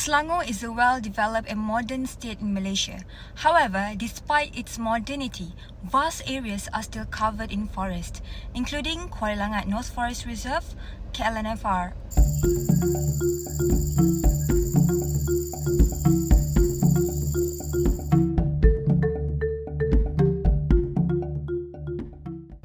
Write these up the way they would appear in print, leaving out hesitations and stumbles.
Selangor is a well-developed and modern state in Malaysia. However, despite its modernity, vast areas are still covered in forest, including Kuala Langat North Forest Reserve, KLNFR.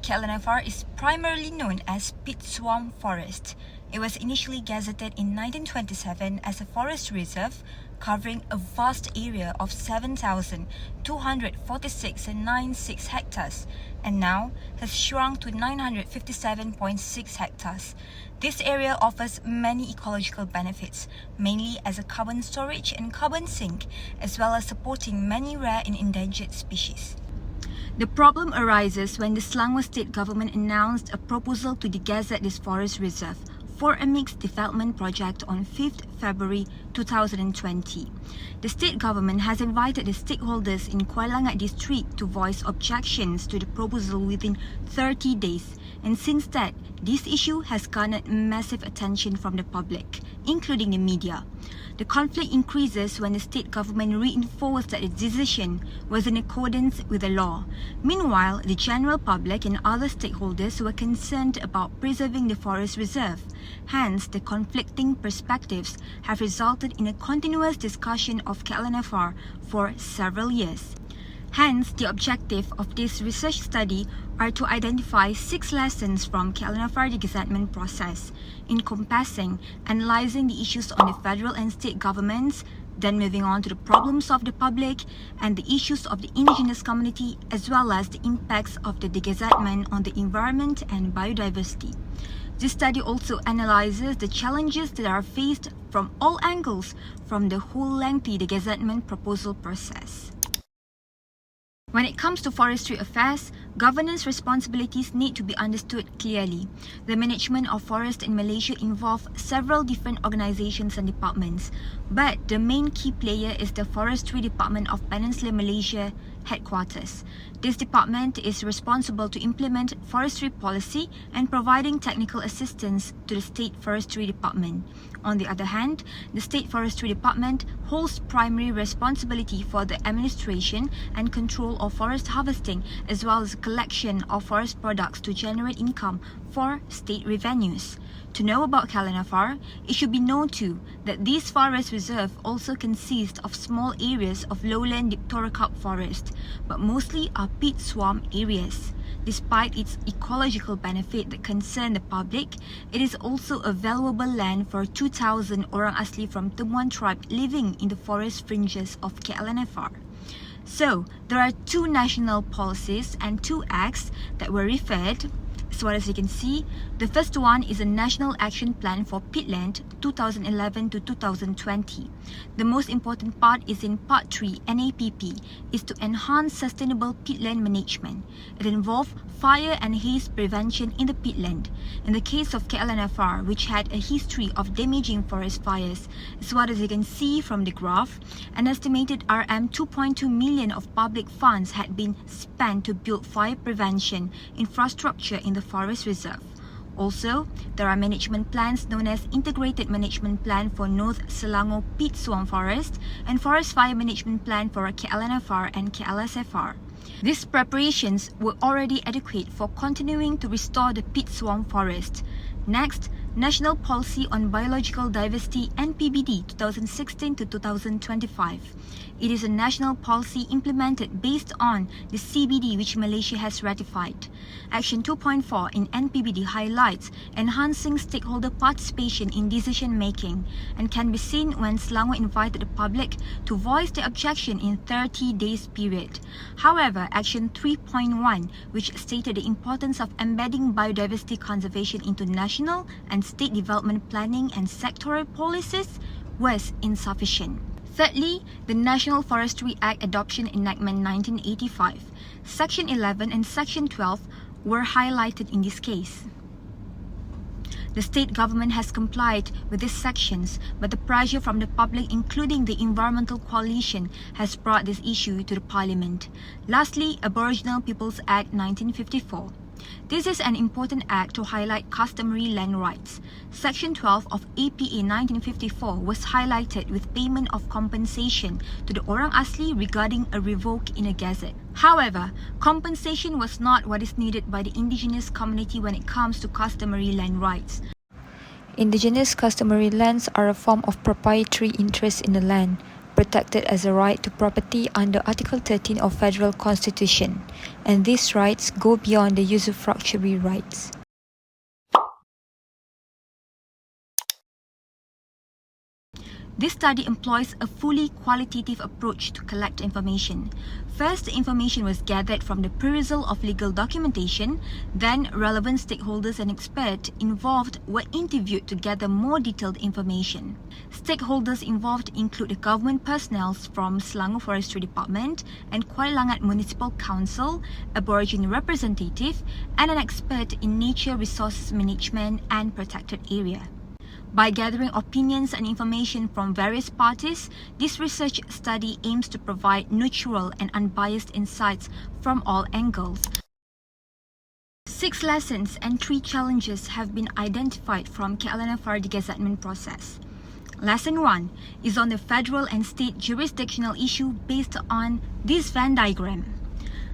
KLNFR is primarily known as peat swamp forest. It was initially gazetted in 1927 as a forest reserve covering a vast area of 7,246.96 hectares and now has shrunk to 957.6 hectares. This area offers many ecological benefits, mainly as a carbon storage and carbon sink, as well as supporting many rare and endangered species. The problem arises when the Selangor state government announced a proposal to de-gazette this forest reserve for a mixed development project on 5th February 2020. The state government has invited the stakeholders in Kuala Langat district to voice objections to the proposal within 30 days, and since that, this issue has garnered massive attention from the public, including the media. The conflict increases when the state government reinforced that its decision was in accordance with the law. Meanwhile, the general public and other stakeholders were concerned about preserving the forest reserve. Hence, the conflicting perspectives have resulted in a continuous discussion of KLNFR for several years. Hence, the objective of this research study are to identify 6 lessons from KLNFR de-gazettement process, encompassing analyzing the issues on the federal and state governments, then moving on to the problems of the public and the issues of the indigenous community, as well as the impacts of the de-gazettement on the environment and biodiversity. This study also analyzes the challenges that are faced from all angles from the whole lengthy de-gazettement proposal process. When it comes to forestry affairs, governance responsibilities need to be understood clearly. The management of forest in Malaysia involves several different organisations and departments, but the main key player is the Forestry Department of Peninsula Malaysia headquarters. This department is responsible to implement forestry policy and providing technical assistance to the State Forestry Department. On the other hand, the State Forestry Department holds primary responsibility for the administration and control of forest harvesting, as well as collection of forest products to generate income for state revenues. To know about KLNFR, it should be known too that this forest reserve also consists of small areas of lowland dipterocarp forest, but mostly are peat swamp areas. Despite its ecological benefit that concern the public, it is also a valuable land for 2,000 orang asli from Temuan tribe living in the forest fringes of KLNFR. So, there are 2 national policies and 2 acts that were referred. So as you can see, the first one is a National Action Plan for Peatland 2011 to 2020. The most important part is in Part 3, NAPP, is to enhance sustainable peatland management. It involves fire and haze prevention in the peatland. In the case of KLNFR, which had a history of damaging forest fires, as what as you can see from the graph, an estimated RM 2.2 million of public funds had been spent to build fire prevention infrastructure in the forest reserve. Also, there are management plans known as Integrated Management Plan for North Selangor Peat Swamp Forest and Forest Fire Management Plan for KLNFR and KLSFR. These preparations were already adequate for continuing to restore the peat swamp forest. Next, National Policy on Biological Diversity NPBD 2016 to 2025. It is a national policy implemented based on the CBD which Malaysia has ratified. Action 2.4 in NPBD highlights enhancing stakeholder participation in decision making and can be seen when Selangor invited the public to voice their objection in 30 days period. However, Action 3.1, which stated the importance of embedding biodiversity conservation into national and state development planning and sectoral policies, was insufficient. Thirdly, the National Forestry Act Adoption Enactment 1985, Section 11 and Section 12 were highlighted in this case. The state government has complied with these sections, but the pressure from the public, including the Environmental Coalition, has brought this issue to the Parliament. Lastly, Aboriginal Peoples Act 1954. This is an important act to highlight customary land rights. Section 12 of APA 1954 was highlighted with payment of compensation to the orang asli regarding a revoke in a gazette. However, compensation was not what is needed by the indigenous community when it comes to customary land rights. Indigenous customary lands are a form of proprietary interest in the land, protected as a right to property under Article 13 of Federal Constitution, and these rights go beyond the usufructuary rights. This study employs a fully qualitative approach to collect information. First, the information was gathered from the perusal of legal documentation. Then, relevant stakeholders and experts involved were interviewed to gather more detailed information. Stakeholders involved include the government personnel from Selangor Forestry Department and Kuala Langat Municipal Council, Aborigine representative, and an expert in nature resources management and protected area. By gathering opinions and information from various parties, this research study aims to provide neutral and unbiased insights from all angles. 6 lessons and 3 challenges have been identified from KLNFR de-gazettement process. Lesson 1 is on the federal and state jurisdictional issue based on this Venn diagram.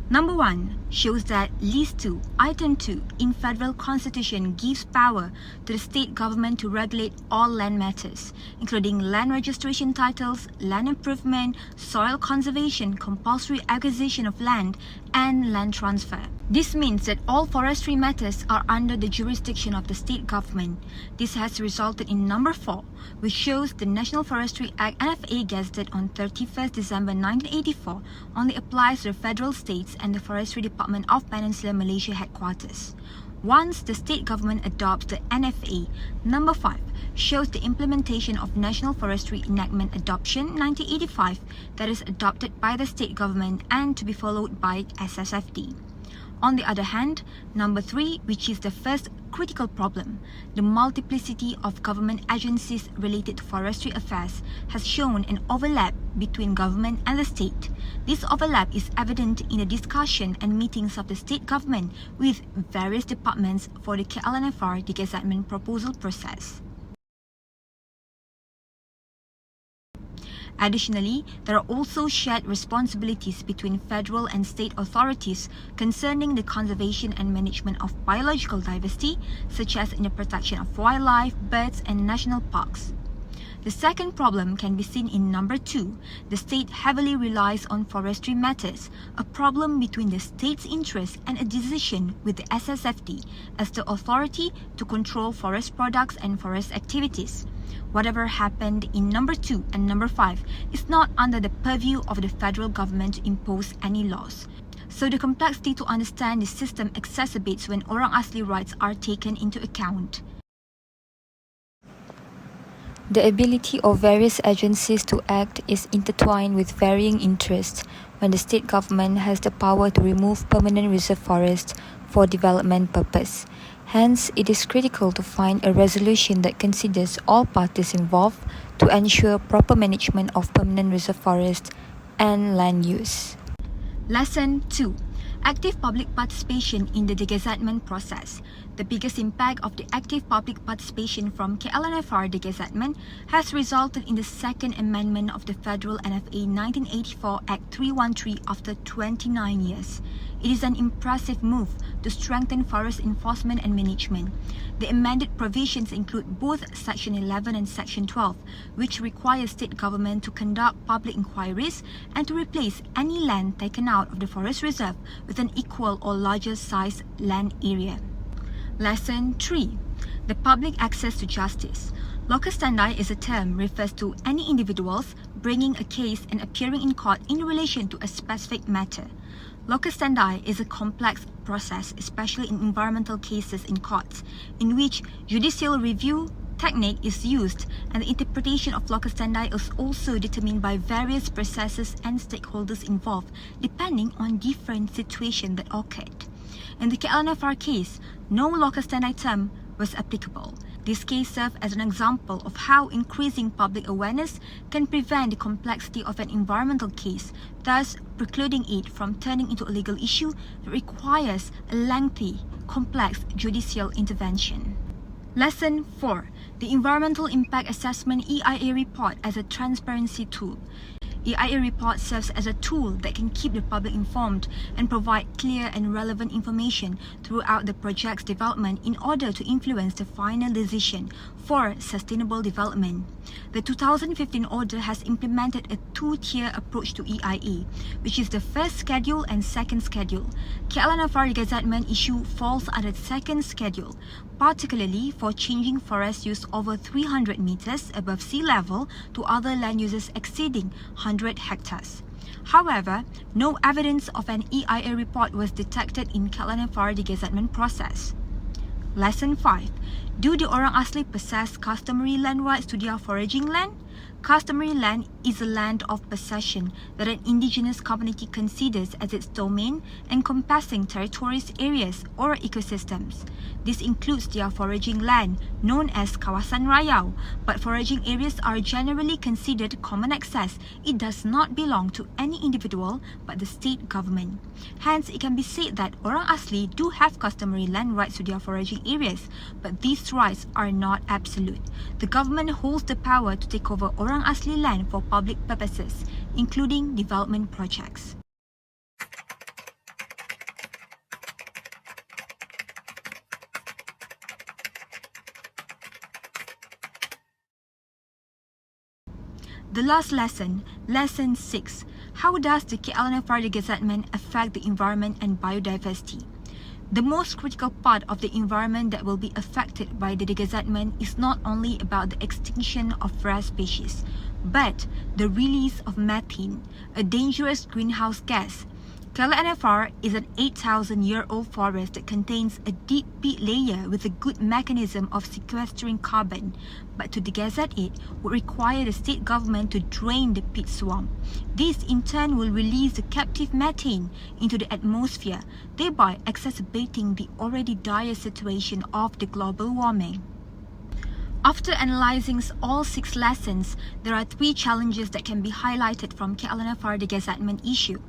Number 1 shows that List 2, Item 2 in Federal Constitution gives power to the state government to regulate all land matters, including land registration titles, land improvement, soil conservation, compulsory acquisition of land, and land transfer. This means that all forestry matters are under the jurisdiction of the state government. This has resulted in Number 4, which shows the National Forestry Act NFA gazetted on 31st December 1984 only applies to the federal states and the Forestry Department of Peninsular Malaysia headquarters. Once the state government adopts the NFA, Number 5 shows the implementation of National Forestry Enactment Adoption 1985 that is adopted by the state government and to be followed by SSFD. On the other hand, Number 3, which is the first critical problem, the multiplicity of government agencies related to forestry affairs has shown an overlap between government and the state. This overlap is evident in the discussion and meetings of the state government with various departments for the KLNFR de-gazettement proposal process. Additionally, there are also shared responsibilities between federal and state authorities concerning the conservation and management of biological diversity, such as in the protection of wildlife, birds, and national parks. The second problem can be seen in Number 2. The state heavily relies on forestry matters, a problem between the state's interest and a decision with the SSFD as the authority to control forest products and forest activities. Whatever happened in Number 2 and Number 5 is not under the purview of the federal government to impose any laws. So the complexity to understand the system exacerbates when orang asli rights are taken into account. The ability of various agencies to act is intertwined with varying interests when the state government has the power to remove permanent reserve forests for development purpose. Hence, it is critical to find a resolution that considers all parties involved to ensure proper management of permanent reserve forests and land use. Lesson 2. Active public participation in the de-gazettement process. The biggest impact of the active public participation from KLNFR de-gazettement has resulted in the Second Amendment of the Federal NFA 1984 Act 313 after 29 years. It is an impressive move to strengthen forest enforcement and management. The amended provisions include both Section 11 and Section 12, which require state government to conduct public inquiries and to replace any land taken out of the forest reserve with an equal or larger size land area. Lesson 3. The public access to justice. Locus standi is a term refers to any individuals bringing a case and appearing in court in relation to a specific matter. Locus standi is a complex process, especially in environmental cases in courts, in which judicial review technique is used, and the interpretation of locus standi is also determined by various processes and stakeholders involved, depending on different situations that occurred. In the KLNFR case, no locus standi term was applicable. This case served as an example of how increasing public awareness can prevent the complexity of an environmental case, thus precluding it from turning into a legal issue that requires a lengthy complex judicial intervention. Lesson 4. The Environmental Impact Assessment EIA report as a transparency tool. EIA report serves as a tool that can keep the public informed and provide clear and relevant information throughout the project's development in order to influence the final decision for sustainable development. The 2015 order has implemented a two-tier approach to EIA, which is the first schedule and second schedule. KLNFR de-gazettement issue falls under the second schedule, particularly for changing forest use over 300 meters above sea level to other land uses exceeding 100 hectares. However, no evidence of an EIA report was detected in KLNFR de-gazettement process. Lesson 5. Do the orang asli possess customary land rights to their foraging land? Customary land is a land of possession that an indigenous community considers as its domain, encompassing territories, areas, or ecosystems. This includes their foraging land, known as kawasan rayau, but foraging areas are generally considered common access. It does not belong to any individual but the state government. Hence, it can be said that orang asli do have customary land rights to their foraging areas, but these rights are not absolute. The government holds the power to take over orang asli land for public purposes, including development projects. The last lesson, Lesson 6. How does the KLNFR de-gazettement affect the environment and biodiversity? The most critical part of the environment that will be affected by the de-gazettement is not only about the extinction of rare species, but the release of methane, a dangerous greenhouse gas. KLNFR is an 8,000-year-old forest that contains a deep peat layer with a good mechanism of sequestering carbon, but to de-gazette it would require the state government to drain the peat swamp. This in turn will release the captive methane into the atmosphere, thereby exacerbating the already dire situation of the global warming. After analysing all 6 lessons, there are 3 challenges that can be highlighted from KLNFR de-gazettement issue.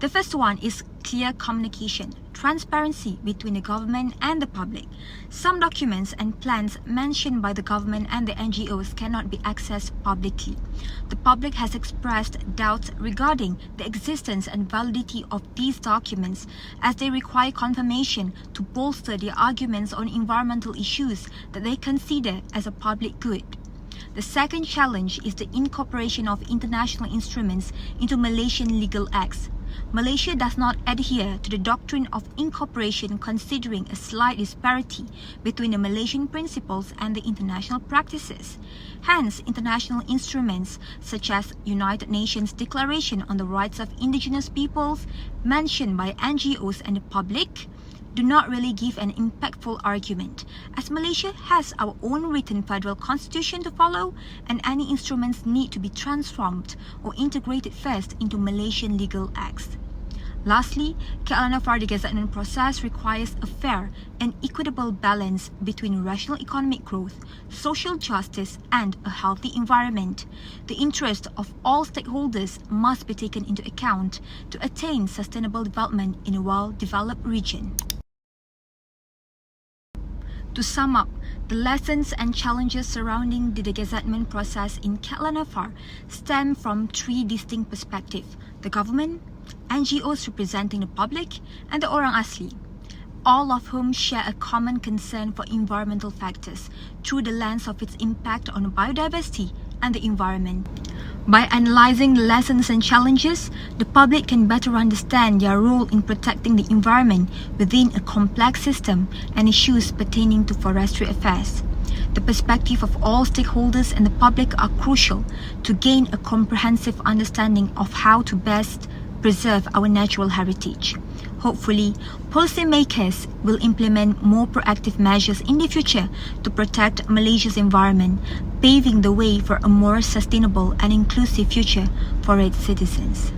The first one is clear communication, transparency between the government and the public. Some documents and plans mentioned by the government and the NGOs cannot be accessed publicly. The public has expressed doubts regarding the existence and validity of these documents, as they require confirmation to bolster their arguments on environmental issues that they consider as a public good. The second challenge is the incorporation of international instruments into Malaysian legal acts. Malaysia does not adhere to the doctrine of incorporation, considering a slight disparity between the Malaysian principles and the international practices. Hence, international instruments such as United Nations Declaration on the Rights of Indigenous Peoples, mentioned by NGOs and the public, do not really give an impactful argument, as Malaysia has our own written federal constitution to follow, and any instruments need to be transformed or integrated first into Malaysian legal acts. Lastly, KLNFR de-gazettement process requires a fair and equitable balance between rational economic growth, social justice, and a healthy environment. The interest of all stakeholders must be taken into account to attain sustainable development in a well-developed region. To sum up, the lessons and challenges surrounding the de-gazettement process in KLNFR stem from 3 distinct perspectives: the government, NGOs representing the public, and the orang asli, all of whom share a common concern for environmental factors through the lens of its impact on biodiversity and the environment. By analysing the lessons and challenges, the public can better understand their role in protecting the environment within a complex system and issues pertaining to forestry affairs. The perspective of all stakeholders and the public are crucial to gain a comprehensive understanding of how to best preserve our natural heritage. Hopefully, policymakers will implement more proactive measures in the future to protect Malaysia's environment, paving the way for a more sustainable and inclusive future for its citizens.